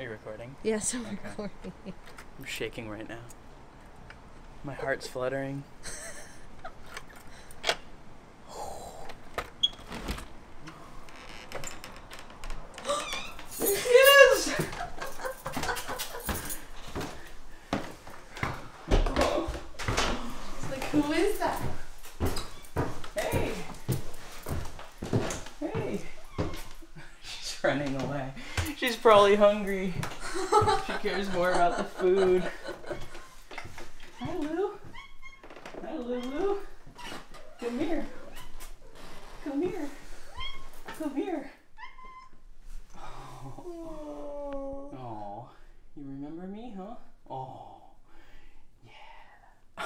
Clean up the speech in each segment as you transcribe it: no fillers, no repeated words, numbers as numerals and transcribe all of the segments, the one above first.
you recording? Yes, I'm Okay. recording. I'm shaking right now. My heart's fluttering. Yes! It's like, who is that? Hey! Hey! She's running away. She's probably hungry. She cares more about the food. Hi, Lou. Hi, Lulu. Come here. Come here. Come here. Oh, you remember me, huh? Oh, yeah.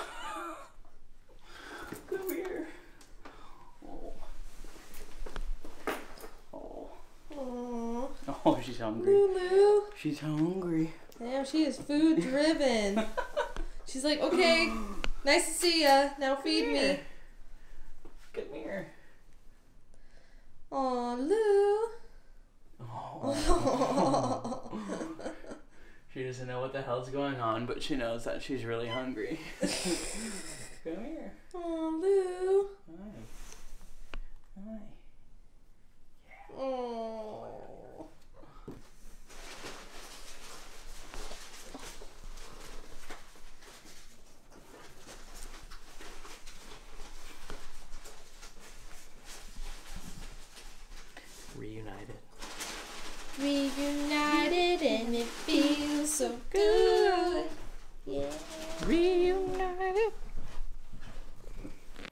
Come here. Oh. Oh. Aww. Oh, she's hungry. Lulu. She's hungry. Damn, she is food driven. She's like, okay, nice to see ya. Now feed me. Come here. Aw, Lou. Oh. She doesn't know what the hell's going on, but she knows that she's really hungry. Come here. Aw, Lou. Hi. Hi. Aww. Reunited. Reunited and it feels so good. Yeah. Reunited.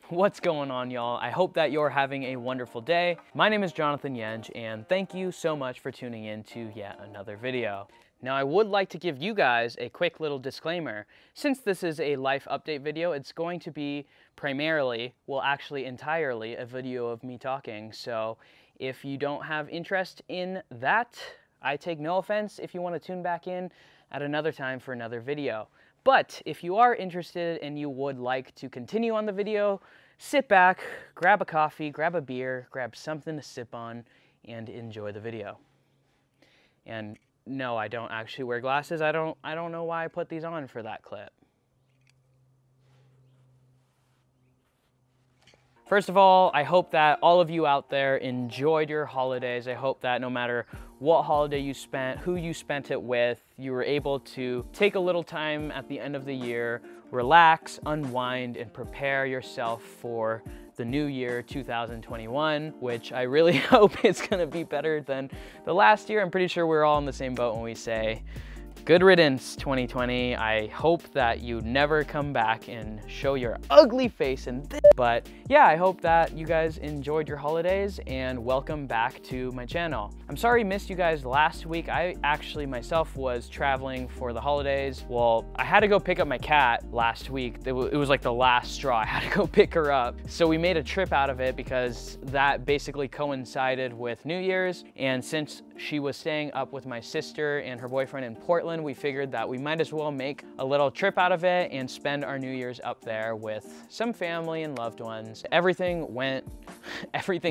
What's going on, y'all? I hope that you're having a wonderful day. My name is Jonathan Yenge, and thank you so much for tuning in to yet another video. Now, I would like to give you guys a quick little disclaimer. Since this is a life update video, it's going to be primarily, well, actually entirely, a video of me talking. So if you don't have interest in that, I take no offense if you want to tune back in at another time for another video. But if you are interested and you would like to continue on the video, sit back, grab a coffee, grab a beer, grab something to sip on, and enjoy the video. And no, I don't actually wear glasses. I don't know why I put these on for that clip. First of all, I hope that all of you out there enjoyed your holidays. I hope that no matter what holiday you spent, who you spent it with, you were able to take a little time at the end of the year, relax, unwind, and prepare yourself for the new year 2021, which I really hope is gonna be better than the last year. I'm pretty sure we're all in the same boat when we say, good riddance 2020. I hope that you never come back and show your ugly face in this. But yeah, I hope that you guys enjoyed your holidays and welcome back to my channel. I'm sorry I missed you guys last week. I actually myself was traveling for the holidays. Well, I had to go pick up my cat last week. It was like the last straw. I had to go pick her up. So we made a trip out of it because that basically coincided with New Year's. And since she was staying up with my sister and her boyfriend in Portland, we figured that we might as well make a little trip out of it and spend our New Year's up there with some family and loved ones. Everything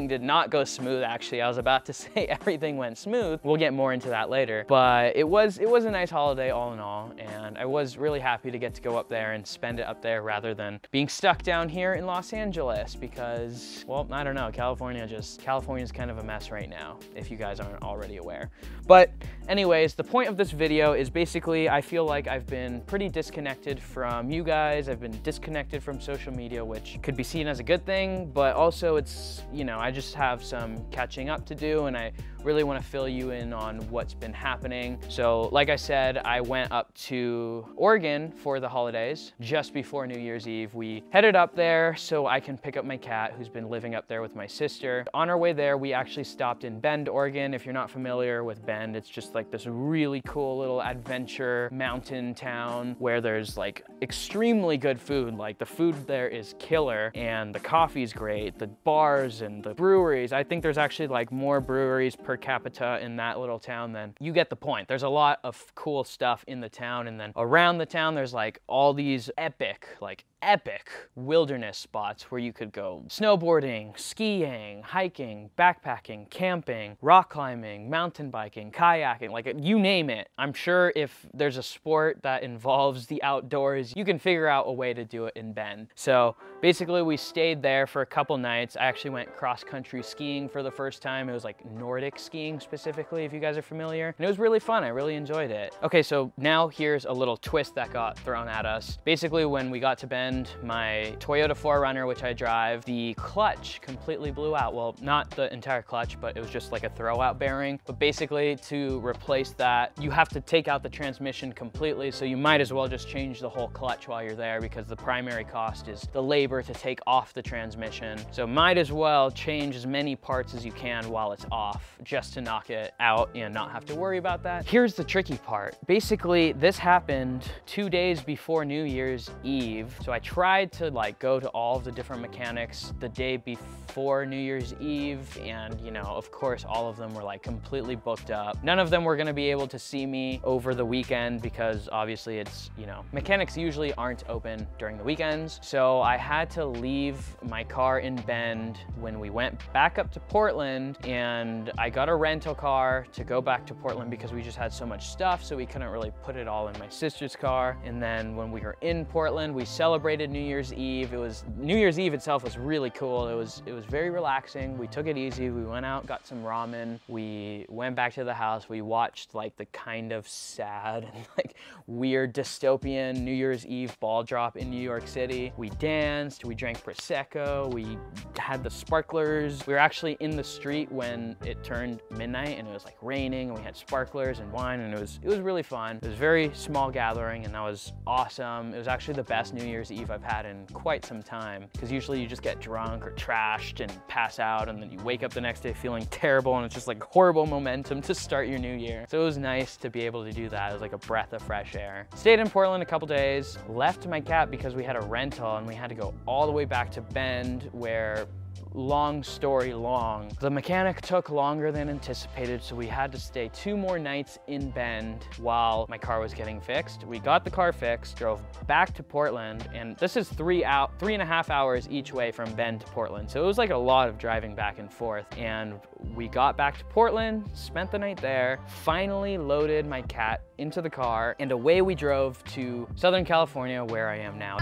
did not go smooth, actually. I was about to say everything went smooth. We'll get more into that later. But it was a nice holiday all in all, and I was really happy to get to go up there and spend it up there rather than being stuck down here in Los Angeles because, well, I don't know, California's kind of a mess right now, if you guys aren't already aware. But anyways, the point of this video is basically I feel like I've been pretty disconnected from you guys. I've been disconnected from social media, which could be seen as a good thing, but also it's, you know, I just have some catching up to do and I really want to fill you in on what's been happening. So like I said, I went up to Oregon for the holidays just before New Year's Eve. We headed up there so I can pick up my cat who's been living up there with my sister. On our way there, we actually stopped in Bend, Oregon. If you're not familiar with Bend, it's just like this really cool little adventure mountain town where there's like extremely good food. Like the food there is killer and the coffee's great, the bars and the breweries. I think there's actually like more breweries per capita in that little town than, you get the point. There's a lot of cool stuff in the town, and then around the town there's like all these epic, like epic wilderness spots where you could go snowboarding, skiing, hiking, backpacking, camping, rock climbing, mountain biking, kayaking, like you name it. I'm sure if there's a sport that involves the outdoors, you can figure out a way to do it in Bend. So basically we stayed there for a couple nights. I actually went cross-country skiing for the first time. It was like Nordic skiing specifically, if you guys are familiar. And it was really fun. I really enjoyed it. Okay, so now here's a little twist that got thrown at us. Basically, when we got to Bend, my Toyota 4Runner, which I drive, the clutch completely blew out. Well, not the entire clutch, but it was just like a throwout bearing. But basically, to replace that, you have to take out the transmission completely, so you might as well just change the whole clutch while you're there, because the primary cost is the labor to take off the transmission. So might as well change as many parts as you can while it's off, just to knock it out and not have to worry about that. Here's the tricky part. Basically, this happened 2 days before New Year's Eve. So I tried to like go to all of the different mechanics the day before New Year's Eve, and you know, of course, all of them were like completely booked up. None of them were gonna be able to see me over the weekend because obviously it's, you know, mechanics usually aren't open during the weekends. So I had to leave my car in Bend when we went back up to Portland, and I got a rental car to go back to Portland because we just had so much stuff, so we couldn't really put it all in my sister's car. And then when we were in Portland, we celebrated New Year's Eve. New Year's Eve itself was really cool. It was very relaxing. We took it easy. We went out, got some ramen. We went back to the house. We watched like the kind of sad and like weird dystopian New Year's Eve ball drop in New York City. We danced, we drank Prosecco, we had the sparklers. We were actually in the street when it turned midnight and it was like raining, and we had sparklers and wine, and it was really fun. It was a very small gathering, and that was awesome. It was actually the best New Year's Eve I've had in quite some time, because usually you just get drunk or trashed and pass out, and then you wake up the next day feeling terrible, and it's just like horrible momentum to start your new year. So it was nice to be able to do that. It was like a breath of fresh air. Stayed in Portland a couple days, left my cat because we had a rental and we had to go all the way back to Bend, where, long story long, the mechanic took longer than anticipated, so we had to stay 2 more nights in Bend while my car was getting fixed. We got the car fixed, drove back to Portland, and this is 3.5 hours each way from Bend to Portland. So it was like a lot of driving back and forth. And we got back to Portland, spent the night there, finally loaded my cat into the car, and away we drove to Southern California, where I am now.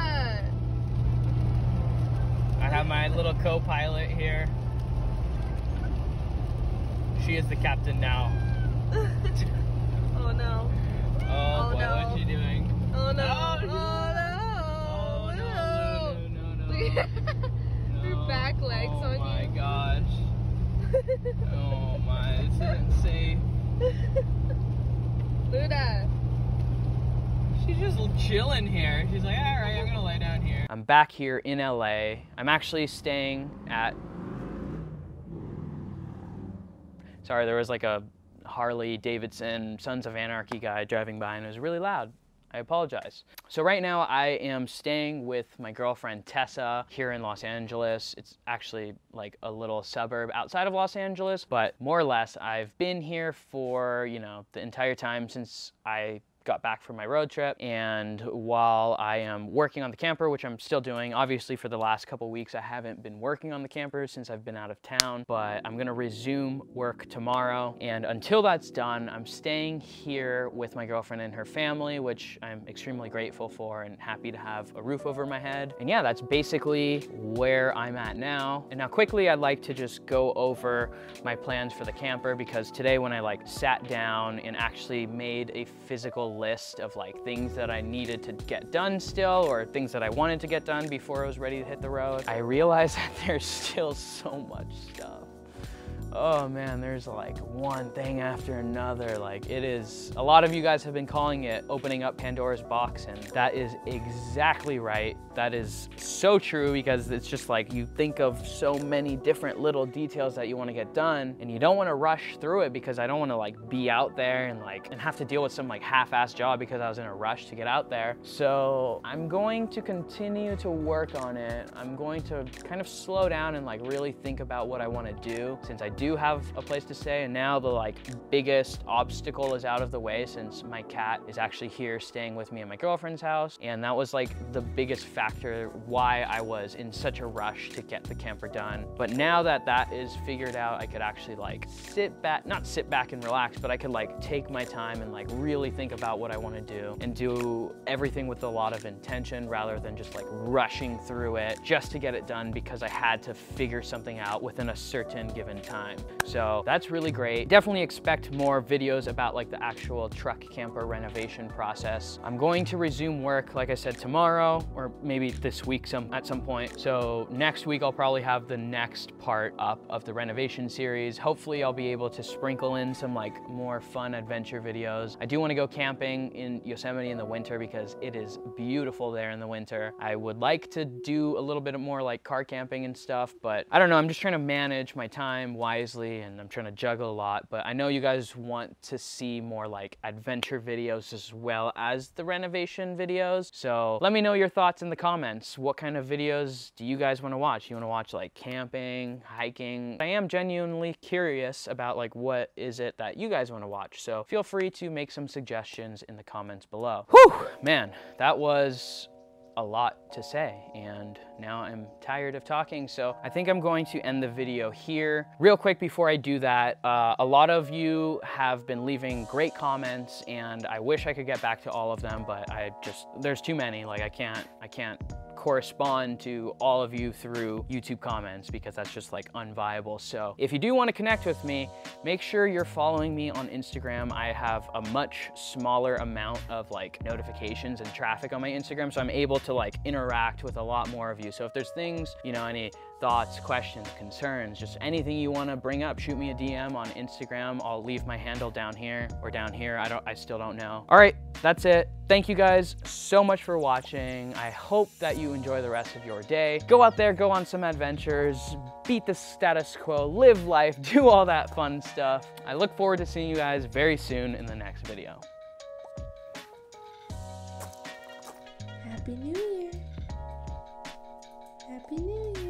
I have my little co-pilot here. She is the captain now. Oh no. Oh boy, no. what's she doing? Oh no. Oh, Oh no. no. Her back legs on you. Oh my gosh. Oh my, this isn't safe. Luda. She's just chilling here. She's like, all right, I'm gonna lay down here. I'm back here in LA. I'm actually staying at... Sorry, there was like a Harley Davidson Sons of Anarchy guy driving by, and it was really loud. I apologize. So right now I am staying with my girlfriend Tessa here in Los Angeles. It's actually like a little suburb outside of Los Angeles, but more or less I've been here for, you know, the entire time since I got back from my road trip. And while I am working on the camper, which I'm still doing, obviously for the last couple weeks I haven't been working on the camper since I've been out of town, but I'm gonna resume work tomorrow. And until that's done, I'm staying here with my girlfriend and her family, which I'm extremely grateful for and happy to have a roof over my head. And yeah, that's basically where I'm at now. And now quickly, I'd like to just go over my plans for the camper, because today when I like sat down and actually made a physical list of like things that I needed to get done still, or things that I wanted to get done before I was ready to hit the road, I realized that there's still so much stuff. Oh man, there's like one thing after another. Like, it is, a lot of you guys have been calling it opening up Pandora's box, and that is exactly right. That is so true, because it's just like you think of so many different little details that you want to get done, and you don't want to rush through it, because I don't want to like be out there and have to deal with some like half-assed job because I was in a rush to get out there. So I'm going to continue to work on it. I'm going to kind of slow down and like really think about what I want to do, since I do have a place to stay, and now the like biggest obstacle is out of the way since my cat is actually here staying with me at my girlfriend's house. And that was like the biggest factor why I was in such a rush to get the camper done. But now that that is figured out, I could actually like not sit back and relax, but I could like take my time and like really think about what I want to do and do everything with a lot of intention rather than just like rushing through it just to get it done because I had to figure something out within a certain given time. So that's really great. Definitely expect more videos about like the actual truck camper renovation process. I'm going to resume work, like I said, tomorrow or maybe this week at some point. So next week I'll probably have the next part up of the renovation series. Hopefully I'll be able to sprinkle in some like more fun adventure videos. I do want to go camping in Yosemite in the winter because it is beautiful there in the winter. I would like to do a little bit more like car camping and stuff, but I don't know, I'm just trying to manage my time wisely and I'm trying to juggle a lot. But I know you guys want to see more like adventure videos as well as the renovation videos. So let me know your thoughts in the comments. What kind of videos do you guys want to watch? You want to watch like camping, hiking? I am genuinely curious about like what is it that you guys want to watch. So feel free to make some suggestions in the comments below. Whew, man, that was a lot to say and now I'm tired of talking, so I think I'm going to end the video here. Real quick before I do that, a lot of you have been leaving great comments and I wish I could get back to all of them, but there's too many. Like I can't correspond to all of you through YouTube comments because that's just like unviable. So if you do want to connect with me, make sure you're following me on Instagram. I have a much smaller amount of like notifications and traffic on my Instagram, so I'm able to like interact with a lot more of you. So if there's things, you know, any thoughts, questions, concerns, just anything you want to bring up, shoot me a DM on Instagram. I'll leave my handle down here or down here. I still don't know. All right, that's it. Thank you guys so much for watching. I hope that you enjoy the rest of your day. Go out there, go on some adventures, beat the status quo, live life, do all that fun stuff. I look forward to seeing you guys very soon in the next video. Happy New Year. Happy New Year.